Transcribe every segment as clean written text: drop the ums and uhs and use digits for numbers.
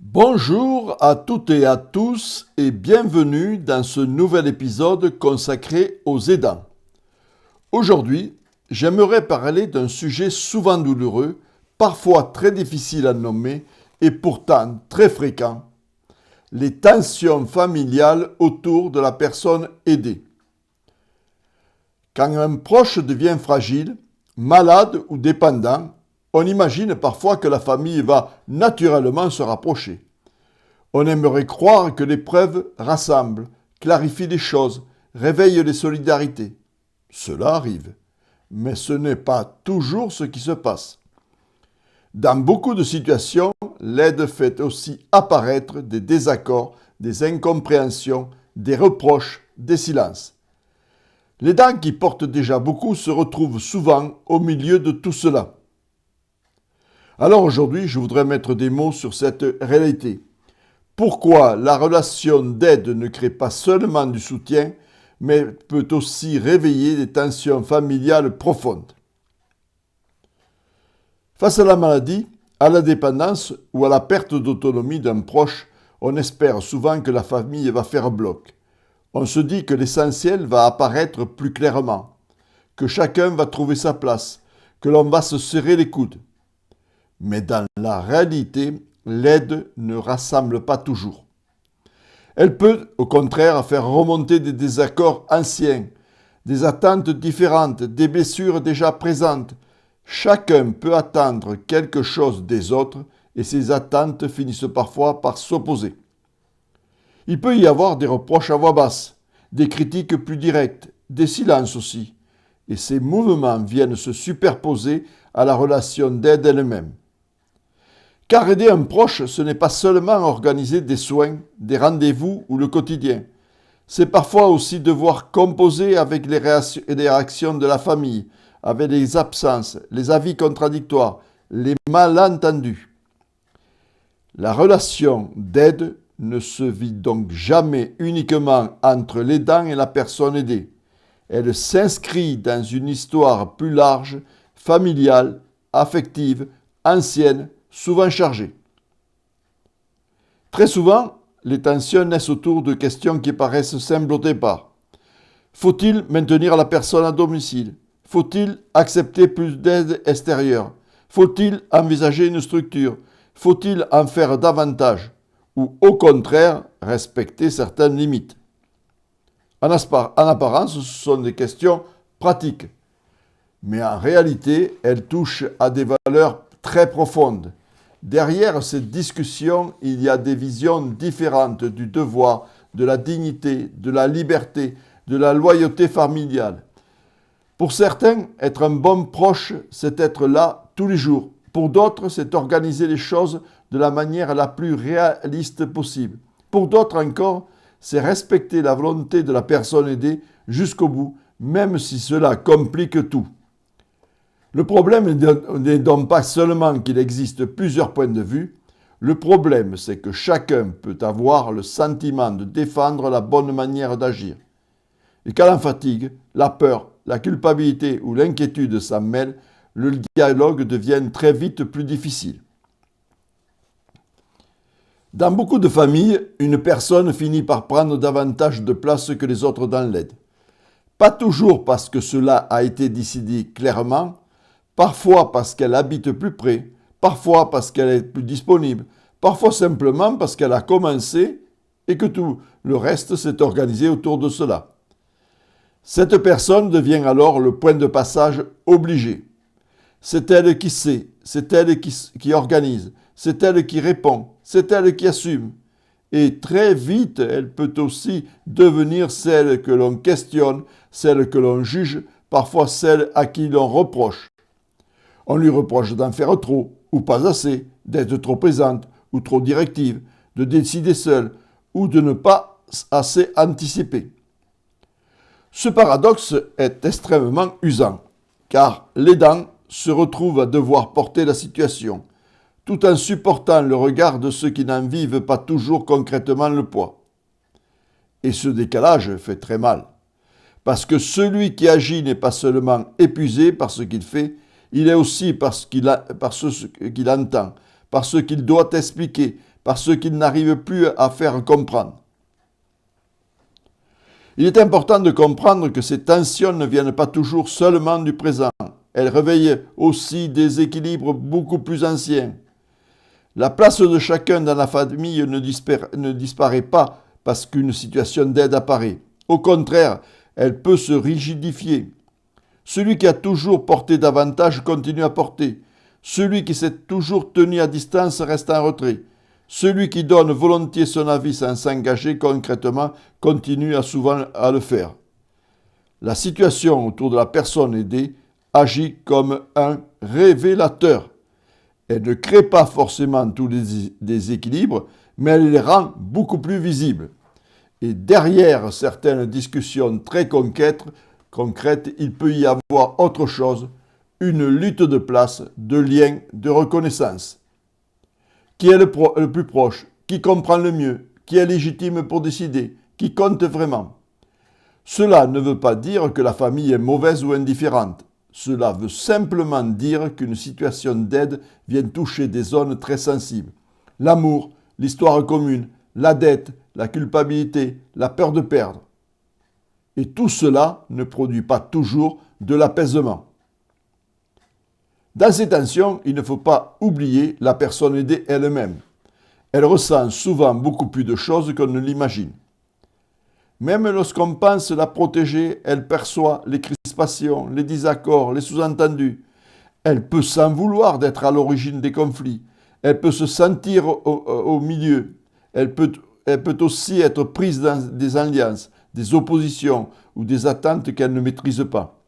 Bonjour à toutes et à tous et bienvenue dans ce nouvel épisode consacré aux aidants. Aujourd'hui, j'aimerais parler d'un sujet souvent douloureux, parfois très difficile à nommer et pourtant très fréquent, les tensions familiales autour de la personne aidée. Quand un proche devient fragile, malade ou dépendant, on imagine parfois que la famille va naturellement se rapprocher. On aimerait croire que l'épreuve rassemble, clarifie les choses, réveille les solidarités. Cela arrive, mais ce n'est pas toujours ce qui se passe. Dans beaucoup de situations, l'aide fait aussi apparaître des désaccords, des incompréhensions, des reproches, des silences. L'aidant qui porte déjà beaucoup se retrouve souvent au milieu de tout cela. Alors aujourd'hui, je voudrais mettre des mots sur cette réalité. Pourquoi la relation d'aide ne crée pas seulement du soutien, mais peut aussi réveiller des tensions familiales profondes. Face à la maladie, à la dépendance ou à la perte d'autonomie d'un proche, on espère souvent que la famille va faire bloc. On se dit que l'essentiel va apparaître plus clairement, que chacun va trouver sa place, que l'on va se serrer les coudes. Mais dans la réalité, l'aide ne rassemble pas toujours. Elle peut, au contraire, faire remonter des désaccords anciens, des attentes différentes, des blessures déjà présentes. Chacun peut attendre quelque chose des autres et ces attentes finissent parfois par s'opposer. Il peut y avoir des reproches à voix basse, des critiques plus directes, des silences aussi. Et ces mouvements viennent se superposer à la relation d'aide elle-même. Car aider un proche, ce n'est pas seulement organiser des soins, des rendez-vous ou le quotidien. C'est parfois aussi devoir composer avec les réactions de la famille, avec les absences, les avis contradictoires, les malentendus. La relation d'aide ne se vit donc jamais uniquement entre l'aidant et la personne aidée. Elle s'inscrit dans une histoire plus large, familiale, affective, ancienne, souvent chargée. Très souvent, les tensions naissent autour de questions qui paraissent simples au départ. Faut-il maintenir la personne à domicile? Faut-il accepter plus d'aide extérieure? Faut-il envisager une structure? Faut-il en faire davantage? Ou au contraire, respecter certaines limites? En apparence, ce sont des questions pratiques. Mais en réalité, elles touchent à des valeurs très profondes. Derrière cette discussion, il y a des visions différentes du devoir, de la dignité, de la liberté, de la loyauté familiale. Pour certains, être un bon proche, c'est être là tous les jours. Pour d'autres, c'est organiser les choses de la manière la plus réaliste possible. Pour d'autres encore, c'est respecter la volonté de la personne aidée jusqu'au bout, même si cela complique tout. Le problème n'est donc pas seulement qu'il existe plusieurs points de vue, le problème c'est que chacun peut avoir le sentiment de défendre la bonne manière d'agir. Et quand la fatigue, la peur, la culpabilité ou l'inquiétude s'en mêlent, le dialogue devient très vite plus difficile. Dans beaucoup de familles, une personne finit par prendre davantage de place que les autres dans l'aide. Pas toujours parce que cela a été décidé clairement, parfois parce qu'elle habite plus près, parfois parce qu'elle est plus disponible, parfois simplement parce qu'elle a commencé et que tout le reste s'est organisé autour de cela. Cette personne devient alors le point de passage obligé. C'est elle qui sait, c'est elle qui organise, c'est elle qui répond, c'est elle qui assume. Et très vite, elle peut aussi devenir celle que l'on questionne, celle que l'on juge, parfois celle à qui l'on reproche. On lui reproche d'en faire trop, ou pas assez, d'être trop présente, ou trop directive, de décider seule, ou de ne pas assez anticiper. Ce paradoxe est extrêmement usant, car l'aidant se retrouve à devoir porter la situation, tout en supportant le regard de ceux qui n'en vivent pas toujours concrètement le poids. Et ce décalage fait très mal, parce que celui qui agit n'est pas seulement épuisé par ce qu'il fait, il est aussi par ce qu'il entend, par ce qu'il doit expliquer, parce qu'ils n'arrivent plus à faire comprendre. Il est important de comprendre que ces tensions ne viennent pas toujours seulement du présent. Elles réveillent aussi des équilibres beaucoup plus anciens. La place de chacun dans la famille ne disparaît pas parce qu'une situation d'aide apparaît. Au contraire, elle peut se rigidifier. Celui qui a toujours porté davantage continue à porter. Celui qui s'est toujours tenu à distance reste en retrait. Celui qui donne volontiers son avis sans s'engager concrètement continue souvent à le faire. La situation autour de la personne aidée agit comme un révélateur. Elle ne crée pas forcément tous les déséquilibres, mais elle les rend beaucoup plus visibles. Et derrière certaines discussions très concrètes, il peut y avoir autre chose, une lutte de place, de lien, de reconnaissance. Qui est le plus proche? Qui comprend le mieux? Qui est légitime pour décider? Qui compte vraiment? Cela ne veut pas dire que la famille est mauvaise ou indifférente. Cela veut simplement dire qu'une situation d'aide vient toucher des zones très sensibles. L'amour, l'histoire commune, la dette, la culpabilité, la peur de perdre. Et tout cela ne produit pas toujours de l'apaisement. Dans ces tensions, il ne faut pas oublier la personne aidée elle-même. Elle ressent souvent beaucoup plus de choses qu'on ne l'imagine. Même lorsqu'on pense la protéger, elle perçoit les crispations, les désaccords, les sous-entendus. Elle peut s'en vouloir d'être à l'origine des conflits. Elle peut se sentir au milieu. Elle peut aussi être prise dans des alliances, des oppositions ou des attentes qu'elle ne maîtrise pas.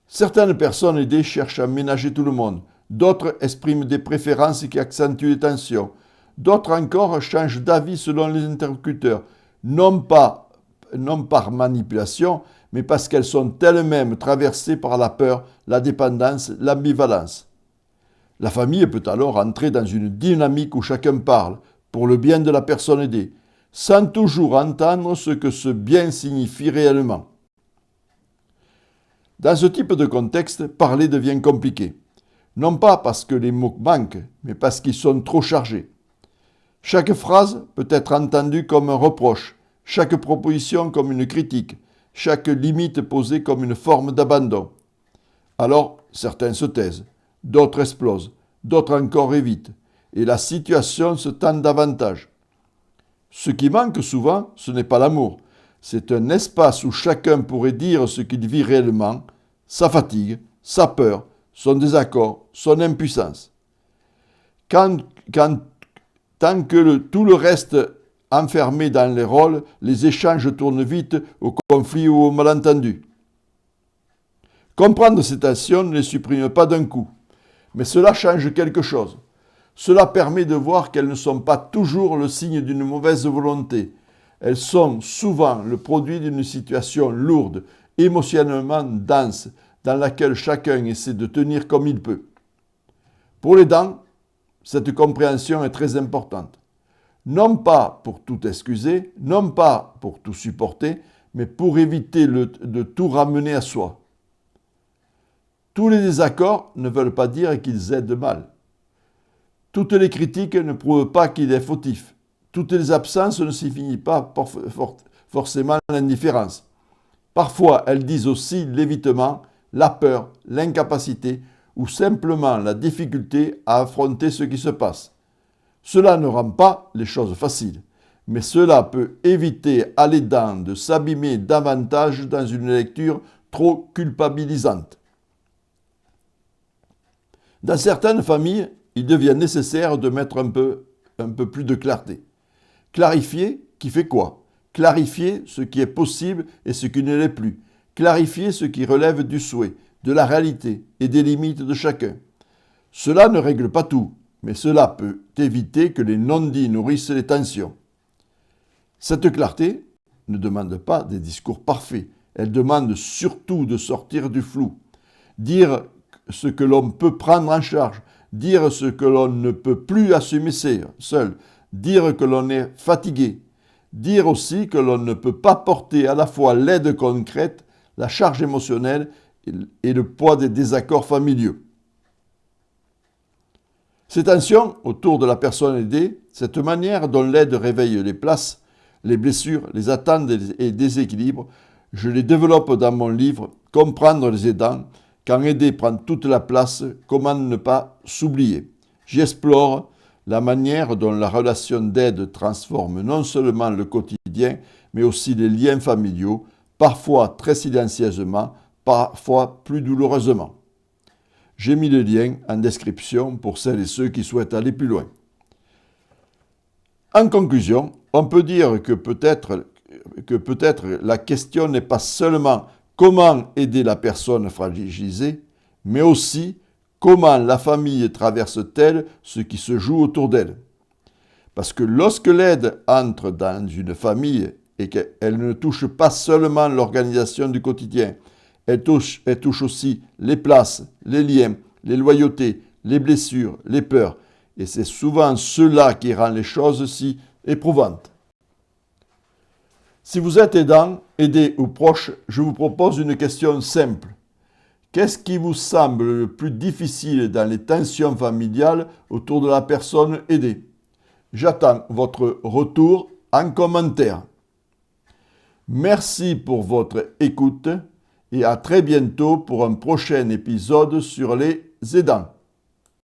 Certaines personnes aidées cherchent à ménager tout le monde. D'autres expriment des préférences qui accentuent les tensions. D'autres encore changent d'avis selon les interlocuteurs, non par manipulation, mais parce qu'elles sont elles-mêmes traversées par la peur, la dépendance, l'ambivalence. La famille peut alors entrer dans une dynamique où chacun parle pour le bien de la personne aidée, sans toujours entendre ce que ce bien signifie réellement. Dans ce type de contexte, parler devient compliqué. Non pas parce que les mots manquent, mais parce qu'ils sont trop chargés. Chaque phrase peut être entendue comme un reproche, chaque proposition comme une critique, chaque limite posée comme une forme d'abandon. Alors, certains se taisent, d'autres explosent, d'autres encore évitent, et la situation se tend davantage. Ce qui manque souvent, ce n'est pas l'amour, c'est un espace où chacun pourrait dire ce qu'il vit réellement, sa fatigue, sa peur, son désaccord, son impuissance. Tant que tout le reste enfermé dans les rôles, les échanges tournent vite au conflit ou au malentendu. Comprendre ces tensions ne les supprime pas d'un coup, mais cela change quelque chose. Cela permet de voir qu'elles ne sont pas toujours le signe d'une mauvaise volonté. Elles sont souvent le produit d'une situation lourde, émotionnellement dense, dans laquelle chacun essaie de tenir comme il peut. Pour les aidants, cette compréhension est très importante. Non pas pour tout excuser, non pas pour tout supporter, mais pour éviter de tout ramener à soi. Tous les désaccords ne veulent pas dire qu'ils aident mal. Toutes les critiques ne prouvent pas qu'il est fautif. Toutes les absences ne signifient pas forcément l'indifférence. Parfois, elles disent aussi l'évitement, la peur, l'incapacité ou simplement la difficulté à affronter ce qui se passe. Cela ne rend pas les choses faciles, mais cela peut éviter à l'aidant de s'abîmer davantage dans une lecture trop culpabilisante. Dans certaines familles, il devient nécessaire de mettre un peu plus de clarté. Clarifier qui fait quoi? Clarifier ce qui est possible et ce qui ne l'est plus. Clarifier ce qui relève du souhait, de la réalité et des limites de chacun. Cela ne règle pas tout, mais cela peut éviter que les non-dits nourrissent les tensions. Cette clarté ne demande pas des discours parfaits, elle demande surtout de sortir du flou. Dire ce que l'on peut prendre en charge, dire ce que l'on ne peut plus assumer seul, dire que l'on est fatigué, dire aussi que l'on ne peut pas porter à la fois l'aide concrète, la charge émotionnelle et le poids des désaccords familiaux. Ces tensions autour de la personne aidée, cette manière dont l'aide réveille les places, les blessures, les attentes et déséquilibres, je les développe dans mon livre « Comprendre les aidants ». Quand aider prend toute la place, comment ne pas s'oublier? J'y explore la manière dont la relation d'aide transforme non seulement le quotidien, mais aussi les liens familiaux, parfois très silencieusement, parfois plus douloureusement. J'ai mis le lien en description pour celles et ceux qui souhaitent aller plus loin. En conclusion, on peut dire que peut-être la question n'est pas seulement comment aider la personne fragilisée, mais aussi comment la famille traverse-t-elle ce qui se joue autour d'elle. Parce que lorsque l'aide entre dans une famille et qu'elle ne touche pas seulement l'organisation du quotidien, elle touche aussi les places, les liens, les loyautés, les blessures, les peurs. Et c'est souvent cela qui rend les choses si éprouvantes. Si vous êtes aidant, aidé ou proche, je vous propose une question simple. Qu'est-ce qui vous semble le plus difficile dans les tensions familiales autour de la personne aidée? J'attends votre retour en commentaire. Merci pour votre écoute et à très bientôt pour un prochain épisode sur les aidants.